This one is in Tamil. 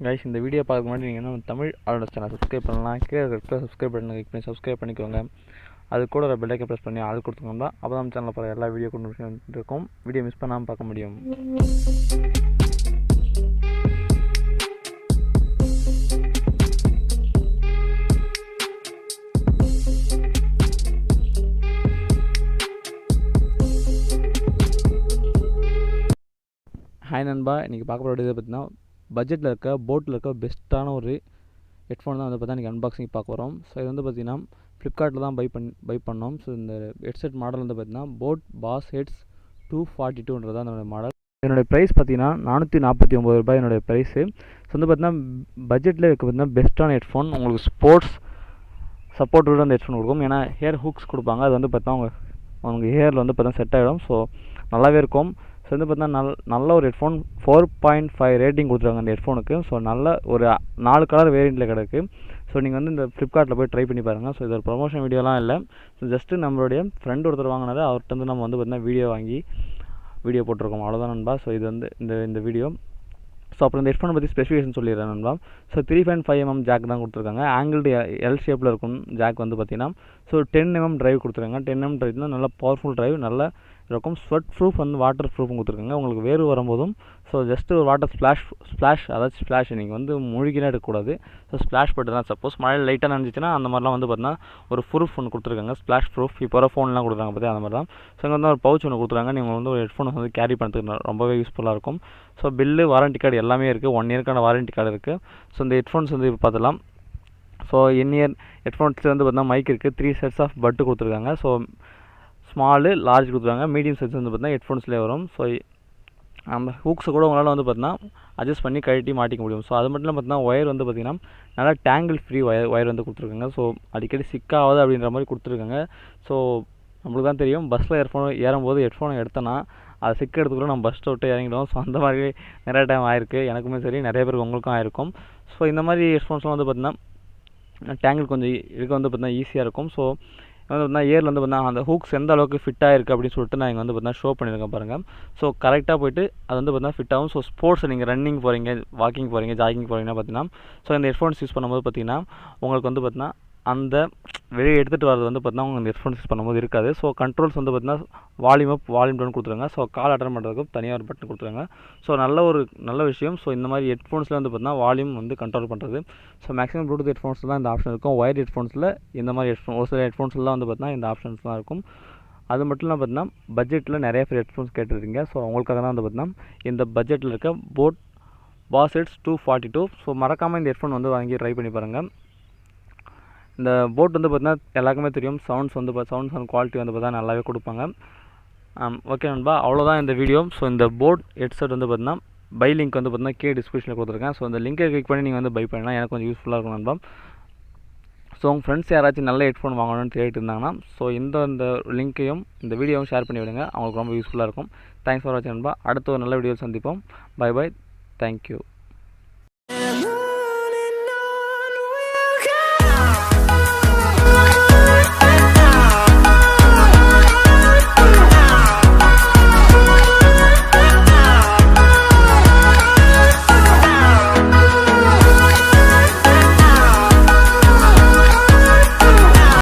கைஸ் இந்த வீடியோ பார்க்க முன்னாடி நீங்கள் என்ன தமிழ் ஆல்ரவுண்டர்ஸ் சேனல் சப்ஸ்கிரைப் பண்ணலாம். கீழே இருக்கிற சப்ஸ்கிரைப் பட்டனை கிளிக் பண்ணி சப்ஸ்கிரைப் பண்ணிக்கோங்க. அது கூட ஒரு பெல் ஐக்கன் ப்ரெஸ் பண்ணி ஆள் கொடுத்துக்கோங்க. அப்போ தான் சேனலில் போகிற எல்லா வீடியோ கொண்டு இருக்கும். வீடியோ மிஸ் பண்ணாமல் பார்க்க முடியும். ஹாய் நண்பா, இன்றைக்கி பார்க்க போகிற வீடியோ பார்த்தீங்கன்னா பட்ஜெட்டில் இருக்க போட்டில் இருக்க பெஸ்ட்டான ஒரு ஹெட்ஃபோன் தான் வந்து பார்த்தா இன்றைக்கி அன்பாக்சிங் பார்க்க வரோம். ஸோ இது வந்து பார்த்திங்கன்னா ஃப்ளிப்கார்ட்டில் தான் பை பண்ணோம். ஸோ இந்த ஹெட்செட் மாடல் வந்து பார்த்திங்கன்னா போட் பாஸ்ஹெட்ஸ் 242 தான் என்னோடய மாடல். என்னுடைய ப்ரைஸ் பார்த்திங்கன்னா ₹449 என்னுடைய ப்ரைஸு. ஸோ வந்து பார்த்திங்கன்னா பட்ஜெட்டில் இருக்க பார்த்திங்கன்னா பெஸ்ட்டான ஹெட்ஃபோன். உங்களுக்கு ஸ்போர்ட்ஸ் சப்போர்ட்டோட அந்த ஹெட்ஃபோன் கொடுக்கும். ஏன்னா ஹேர் ஹூக்ஸ் கொடுப்பாங்க. அது வந்து பார்த்தா உங்கள் ஹேரில் வந்து பார்த்தா செட் ஆகிடும். ஸோ நல்லாவே இருக்கும். ஸோ வந்து பார்த்தீங்கன்னா நல்ல ஒரு ஹெட்ஃபோன் 4.5 ரேட்டிங் கொடுத்துருக்காங்க அந்த ஹெட்ஃபோனுக்கு. ஸோ நல்ல ஒரு 4 கலர் வேரியண்ட்டில் கிடக்கு. ஸோ நீங்கள் வந்து இந்த ஃப்ளிப்கார்ட்டில் போய் ட்ரை பண்ணி பாருங்கள். ஸோ இது ஒரு ப்ரொமோஷன் வீடியோலாம் இல்லை. ஸோ ஜஸ்ட்டு நம்மளுடைய ஃப்ரெண்ட் ஒருத்தர் வாங்கினது, அவர்கிட்ட வந்து நம்ம வந்து பார்த்தீங்கன்னா வீடியோ போட்டிருக்கோம். அவ்வளோதான் நண்பா. ஸோ இது வந்து இந்த வீடியோ. ஸோ அப்புறம் இந்த ஹெட்ஃபோனை பற்றி ஸ்பெசிஃபிகேஷன் சொல்லிடுறேன் நண்பா. ஸோ 3.5mm ஜாக் தான் கொடுத்துருக்காங்க. ஆங்கிள்டு எல் ஷேப்பில் இருக்கும் ஜாக் வந்து பார்த்தீங்கன்னா. ஸோ 10mm டிரைவ் கொடுத்துருக்காங்க. 10mm டிரைவ் தான் நல்ல பவர்ஃபுல் டிரைவ், நல்ல இருக்கும். ஸ்வெட் ப்ரூஃப் வந்து வாட்டர் ப்ரூஃபும் கொடுத்துருக்காங்க. உங்களுக்கு வேறு வரும்போதும் ஸோ ஜஸ்ட்டு ஒரு வாட்டர் ஸ்ப்ளாஷ் அதாச்சும் ஸ்ப்ளாஷ் நீங்கள் வந்து முழுகிலாம் எடுக்கக்கூடாது. ஸோ ஸ்ப்ளாஷ் பட்டு தான் சப்போஸ் மழையில் லைட்டாக நினச்சிச்சின்னா அந்த மாதிரிலாம் வந்து பார்த்தீங்கன்னா ஒரு ப்ரூஃப் ஒன்று கொடுத்துருக்காங்க. ஸ்ப்ளாஷ் ப்ரூஃப் இப்போ வர ஃபோன்லாம் கொடுக்குறாங்க பார்த்தியா, அந்த மாதிரி தான். ஸோ இங்கே வந்து ஒரு பவுச் ஒன்று கொடுத்துருக்காங்க. நீங்கள் வந்து ஒரு ஹெட்ஃபோனை வந்து கேரி பண்ணுறதுக்கு ரொம்பவே யூஸ்ஃபுல்லாக இருக்கும். ஸோ பில்லு, வாரண்டி கார்டு எல்லாமே இருக்குது. 1 இயர்க்கான வாரண்டி கார்டு இருக்குது. ஸோ இந்த ஹெட்ஃபோன்ஸ் வந்து இப்போ பார்த்துலாம். ஸோ இயர் ஹெட்ஃபோன்ஸ் வந்து பார்த்தீங்கன்னா மைக் இருக்குது. 3 செட்ஸ் ஆஃப் பட்டு கொடுத்துருக்காங்க. ஸோ ஸ்மாலு, லார்ஜ் கொடுத்துருக்காங்க. மீடியம் சைஸ் வந்து பார்த்தீங்கன்னா ஹெட்ஃபோன்ஸ்லேயே வரும். ஸோ அந்த ஹூக்ஸை கூட உங்களால் வந்து பார்த்தீங்கன்னா அட்ஜஸ்ட் பண்ணி கழட்டி மாட்டிக்க முடியும். ஸோ அது மட்டும் இல்லாமல் பார்த்தீங்கன்னா ஒயர் வந்து பார்த்திங்கன்னா நல்லா டேங்கிள் ஃப்ரீ ஒயர் வந்து கொடுத்துருக்காங்க. ஸோ அடிக்கடி சிக்காகாது அப்படின்ற மாதிரி கொடுத்துருக்காங்க. ஸோ நம்மளுக்கு தான் தெரியும், பஸ்ஸில் ஏறும்போது ஹெட்ஃபோனை எடுத்தோன்னா அதை சிக்க எடுத்துக்கூட நம்ம பஸ்ஸை விட்டு இறங்கிடுவோம். ஸோ அந்த மாதிரி நிறையா டைம் ஆயிருக்கு. எனக்குமே சரி, நிறைய பேருக்கு உங்களுக்கும் ஆயிருக்கும். ஸோ இந்த மாதிரி ஹெட்ஃபோன்ஸ்லாம் வந்து பார்த்திங்கன்னா டேங்கிள் கொஞ்சம் இருக்க வந்து பார்த்திங்கன்னா ஈஸியாக இருக்கும். ஸோ வந்து பார்த்தீங்கன்னா ஏரில் வந்து பார்த்தீங்கன்னா அந்த ஹூக்ஸ் எந்த அளவுக்கு ஃபிட்டாக இருக்குது அப்படின்னு சொல்லிட்டு நான் இங்கே வந்து பார்த்தீங்கன்னா ஷோ பண்ணியிருக்கேன் பாருங்கள். ஸோ கரெக்டாக போய்ட்டு அது வந்து பார்த்தீங்கன்னா ஃபிட் ஆகும். ஸோ ஸ்போர்ட்ஸ் நீங்கள் ரன்னிங் போகிறீங்க, வாக்கிங் போகிறீங்க, ஜாகிங் போகிறீங்கன்னா பார்த்தீங்கன்னா ஸோ இந்த ஹெட்ஃபோன்ஸ் யூஸ் பண்ணும்போது பார்த்தீங்கன்னா உங்களுக்கு வந்து பார்த்தீங்கன்னா அந்த வெளியே எடுத்துகிட்டு வரது வந்து பார்த்தீங்கன்னா உங்களுக்கு இந்த ஹெட்ஃபோன்ஸ் யூஸ் பண்ணும்போது இருக்காது. ஸோ கண்ட்ரோல்ஸ் வந்து பார்த்தீங்கன்னா வால்யூம் அப், வால்யூம் டவுன் கொடுத்துருங்க. ஸோ கால் அட்டன் பண்ணுறதுக்கு தனியாக ஒரு பட்டன் கொடுத்துருங்க. ஸோ நல்ல விஷயம். ஸோ இந்த மாதிரி ஹெட்ஃபோன்ஸில் வந்து பார்த்தீங்கன்னா வால்யூம் வந்து கண்ட்ரோல் பண்ணுறது. ஸோ மேக்ஸிமம் ப்ளூடூத் ஹெட்ஃபோன்ஸில் தான் இந்த ஆப்ஷன் இருக்கும். ஒயர் ஹெட்ஃபோன்ஸில் இந்த மாதிரி ஒரு சில ஹெட்ஃபோன்ஸ்லாம் வந்து பார்த்தீங்கன்னா இந்த ஆப்ஷன்ஸ்லாம் இருக்கும். அது மட்டும் இல்லாமல் பார்த்தீங்கன்னா பட்ஜெட்டில் நிறைய பேர் ஹெட்ஃபோன்ஸ் கேட்டுருக்கீங்க. ஸோ அவங்களுக்காக தான் வந்து பார்த்தீங்கன்னா இந்த பட்ஜெட்டில் இருக்க போட் பாஸ்ஹெட்ஸ் 242. ஸோ மறக்காமல் இந்த ஹெட்ஃபோன் வந்து வாங்கி ட்ரை பண்ணி பாருங்கள். இந்த போட் வந்து பார்த்தீங்கன்னா எல்லாருக்குமே தெரியும், சவுண்ட்ஸ் அண்ட் குவாலிட்டி வந்து பார்த்தா நல்லாவே கொடுப்பாங்க. ஓகே நண்பா, அவ்வளோதான் இந்த வீடியோ. ஸோ இந்த போட் ஹெட்செட் வந்து பார்த்தீங்கன்னா பை லிங்க் வந்து பார்த்தீங்கன்னா கீழே டிஸ்கிரிப்ஷனில் கொடுத்துருக்கேன். ஸோ இந்த லிங்கை கிளிக் பண்ணி நீங்கள் வந்து பை பண்ணலாம். எனக்கு கொஞ்சம் யூஸ்ஃபுல்லாக இருக்கும் நண்பா. ஸோ உங்கள் ஃப்ரெண்ட்ஸ் யாராச்சும் நல்ல ஹெட்ஃபோன் வாங்கணும்னு தேடிட்டு இருந்தாங்கன்னா ஸோ இந்த லிங்க்கையும் இந்த வீடியோவும் ஷேர் பண்ணி விடுங்க. அவங்களுக்கு ரொம்ப யூஸ்ஃபுல்லாக இருக்கும். தேங்க்ஸ் ஃபார் வாட்சிங் நண்பா. அடுத்த ஒரு நல்ல வீடியோ சந்திப்போம். பை. தேங்க்யூ.